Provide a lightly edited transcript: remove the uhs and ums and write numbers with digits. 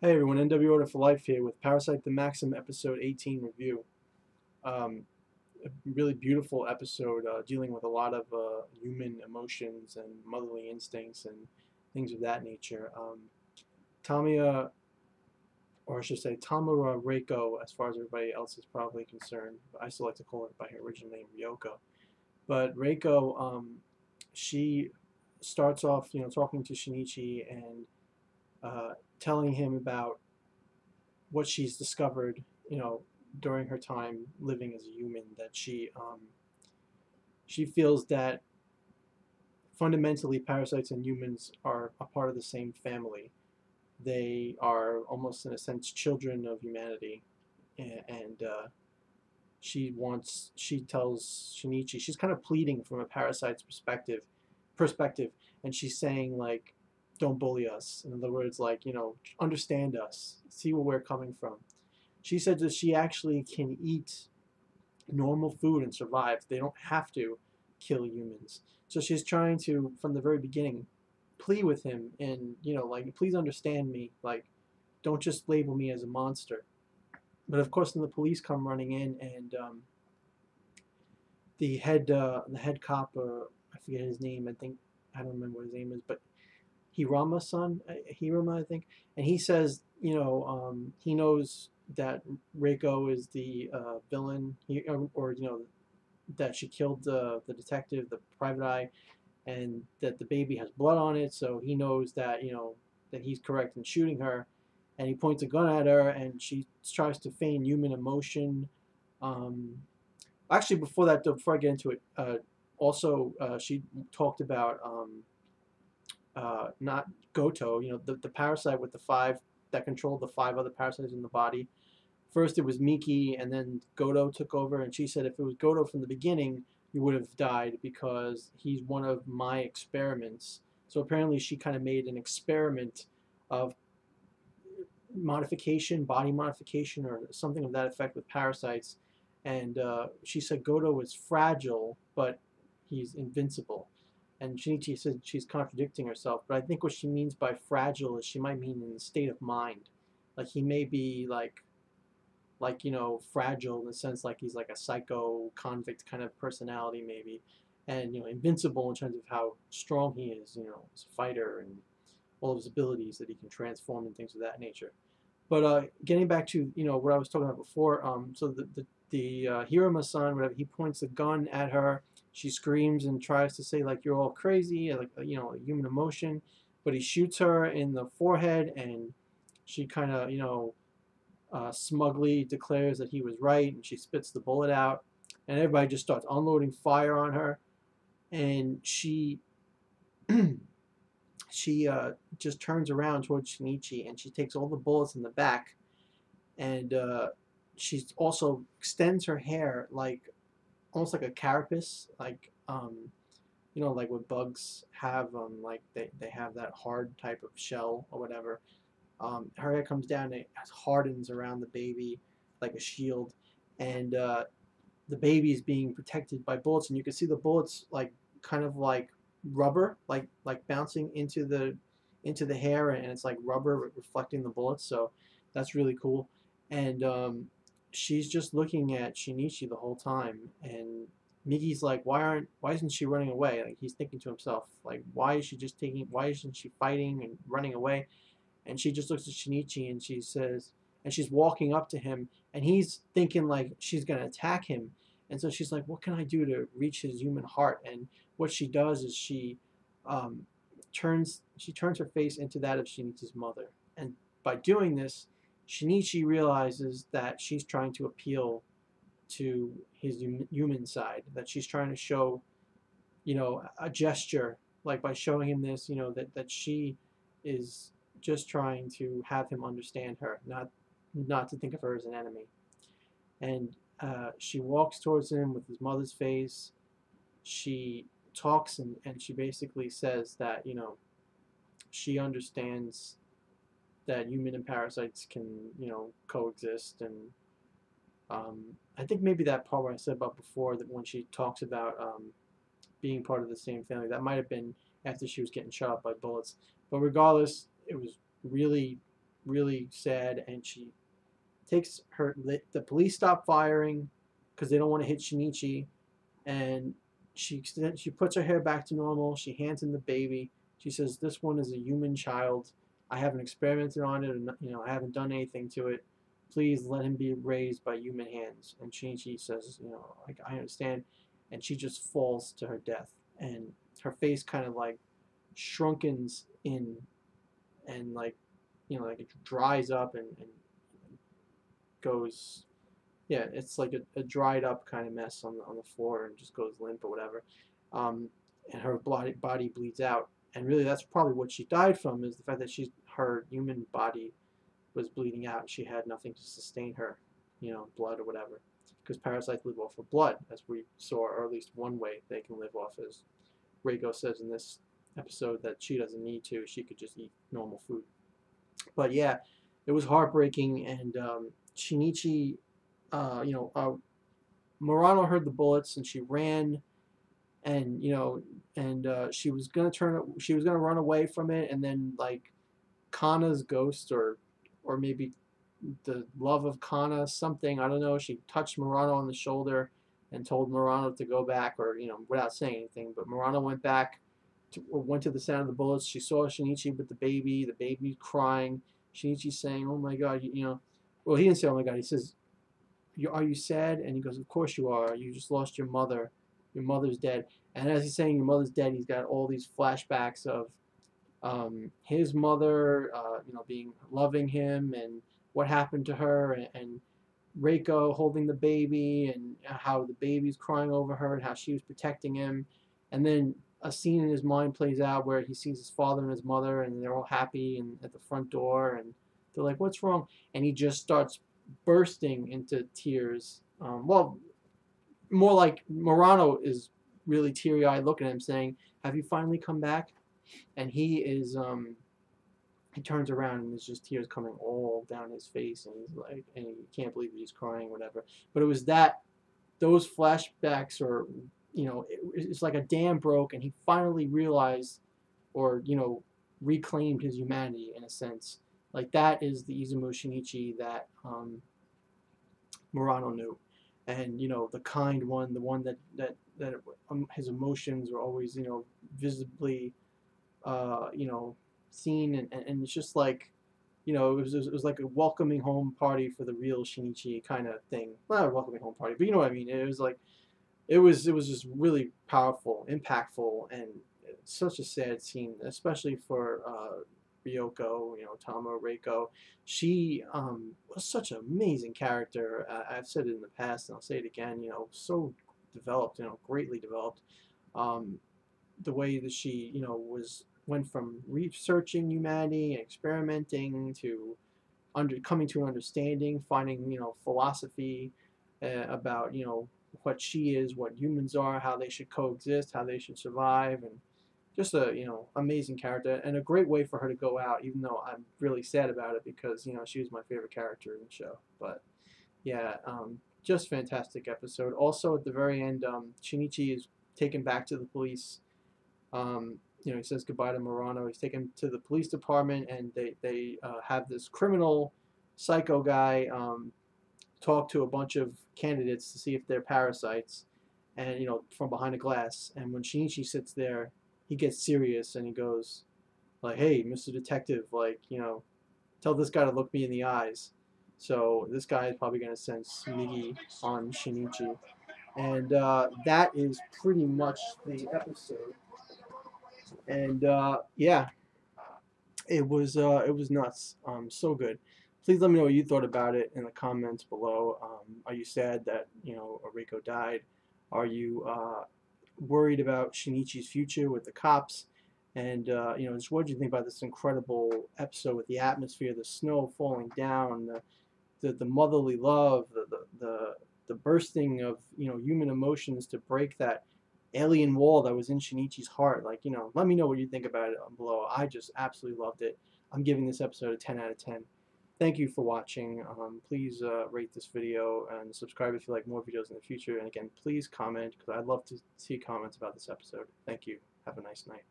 Hey everyone, NW Order for Life here with Parasyte the Maxim episode 18 review. A really beautiful episode dealing with a lot of human emotions and motherly instincts and things of that nature. Tamiya, or I should say Tamura Reiko, as far as everybody else is probably concerned, but I still like to call her by her original name, Ryoko. But Reiko, she starts off, talking to Shinichi and telling him about what she's discovered, during her time living as a human, that she feels that fundamentally parasites and humans are a part of the same family. They are almost in a sense children of humanity, and she tells Shinichi, she's kind of pleading from a parasite's perspective, and she's saying like, don't bully us. In other words, like, understand us, see where we're coming from. She said that she actually can eat normal food and survive. They don't have to kill humans. So she's trying to, from the very beginning, plea with him and, like, please understand me. Like, don't just label me as a monster. But of course, then the police come running in, and the head cop, I forget his name. I don't remember what his name is, but Hirama, I think, and he says, he knows that Reiko is the villain, or that she killed the detective, the private eye, and that the baby has blood on it. So he knows that that he's correct in shooting her, and he points a gun at her, and she tries to feign human emotion. Um, Actually, before that, though, before I get into it, also she talked about not Goto, the parasite with the five that controlled the five other parasites in the body. First it was Miki, and then Goto took over, and she said if it was Goto from the beginning, you would have died because he's one of my experiments. So apparently she kind of made an experiment of modification, body modification, or something of that effect with parasites. And she said Goto is fragile, but he's invincible. And Shinichi said she's contradicting herself, but I think what she means by fragile is she might mean in the state of mind. Like he may be like fragile in the sense like he's like a psycho convict kind of personality maybe, and invincible in terms of how strong he is, as a fighter and all of his abilities that he can transform and things of that nature. But getting back to what I was talking about before, so the Hiruma-san, whatever, he points a gun at her. She screams and tries to say like you're all crazy, like human emotion, but he shoots her in the forehead, and she kind of smugly declares that he was right, and she spits the bullet out, and everybody just starts unloading fire on her, and she just turns around towards Shinichi, and she takes all the bullets in the back, and she also extends her hair like almost like a carapace, like like what bugs have, like they have that hard type of shell or whatever. Her hair comes down and it hardens around the baby like a shield, and the baby is being protected by bullets, and you can see the bullets like kind of like rubber, like bouncing into the hair, and it's like rubber reflecting the bullets. So that's really cool. And she's just looking at Shinichi the whole time, and Miki's like, why isn't she running away? Like he's thinking to himself, like why isn't she fighting and running away? And she just looks at Shinichi, and she says, and she's walking up to him, and he's thinking like she's gonna attack him, and so she's like, what can I do to reach his human heart? And what she does is um, turns her face into that of Shinichi's mother, and by doing this, Shinichi realizes that she's trying to appeal to his human side, that she's trying to show a gesture, like by showing him this, that she is just trying to have him understand her, not to think of her as an enemy. And she walks towards him with his mother's face. She talks, and she basically says that she understands that human and parasites can coexist. And I think maybe that part where I said about before, that when she talks about being part of the same family. That might have been after she was getting shot up by bullets. But regardless, it was really, really sad, and she takes her. The police stop firing because they don't want to hit Shinichi, and she puts her hair back to normal. She hands him the baby. She says, "This one is a human child. I haven't experimented on it, and I haven't done anything to it. Please let him be raised by human hands." And Shinichi says, like, I understand, and she just falls to her death, and her face kind of like shrunkens in, and like, like it dries up and goes, yeah, it's like a dried up kind of mess on the floor and just goes limp or whatever. Um, and her body bleeds out. And really, that's probably what she died from, is the fact that her human body was bleeding out. She had nothing to sustain her, blood or whatever. Because parasites live off of blood, as we saw, or at least one way they can live off, as Reiko says in this episode, that she doesn't need to. She could just eat normal food. But yeah, it was heartbreaking, and Shinichi, Murano heard the bullets and she ran, and she was gonna run away from it, and then like Kana's ghost, or maybe the love of Kana, something, I don't know, she touched Murano on the shoulder and told Murano to go back, or without saying anything, but Murano went to the sound of the bullets. She saw Shinichi with the baby crying. Shinichi saying, "Oh my God," well, he didn't say, "Oh my God," he says, "Are you sad?" And he goes, "Of course you are. You just lost your mother. Your mother's dead." And as he's saying, "Your mother's dead," he's got all these flashbacks of his mother, being loving him, and what happened to her, and Reiko holding the baby, and how the baby's crying over her, and how she was protecting him. And then a scene in his mind plays out where he sees his father and his mother, and they're all happy and at the front door, and they're like, "What's wrong?" And he just starts bursting into tears. Well, more like Murano is really teary-eyed looking at him saying, "Have you finally come back?" And he turns around and there's just tears coming all down his face, and he's like, and he can't believe he's crying, whatever. But it was those flashbacks, or it's like a dam broke, and he finally realized, or reclaimed his humanity in a sense. Like, that is the Izumo Shinichi that Murano knew, and the kind one, the one that his emotions were always visibly seen, and it's just like it was like a welcoming home party for the real Shinichi kind of thing. Well, not a welcoming home party, but you know what I mean. It was like it was just really powerful, impactful, and such a sad scene, especially for Ryoko, Tamura Reiko. She was such an amazing character. I've said it in the past, and I'll say it again. So developed, greatly developed. Um, the way that she, went from researching humanity and experimenting to coming to an understanding, finding, philosophy about, what she is, what humans are, how they should coexist, how they should survive, and just a, amazing character, and a great way for her to go out, even though I'm really sad about it, because, she was my favorite character in the show. But yeah, just fantastic episode. Also, at the very end, Shinichi is taken back to the police. He says goodbye to Murano. He's taken to the police department, and they have this criminal psycho guy talk to a bunch of candidates to see if they're parasites, and from behind a glass. And when Shinichi sits there, he gets serious, and he goes like, "Hey, Mr. Detective, like, tell this guy to look me in the eyes." So this guy is probably going to send Smiggy on Shinichi. And that is pretty much the episode. And yeah, it was nuts. So good. Please let me know what you thought about it in the comments below. Are you sad that Reiko died? Are you worried about Shinichi's future with the cops? And just what did you think about this incredible episode with the atmosphere, the snow falling down, the motherly love, the bursting of human emotions to break that alien wall that was in Shinichi's heart. Like, let me know what you think about it below. I just absolutely loved it. I'm giving this episode a 10 out of 10. Thank you for watching. Please rate this video and subscribe if you like more videos in the future. And again, please comment, because I'd love to see comments about this episode. Thank you. Have a nice night.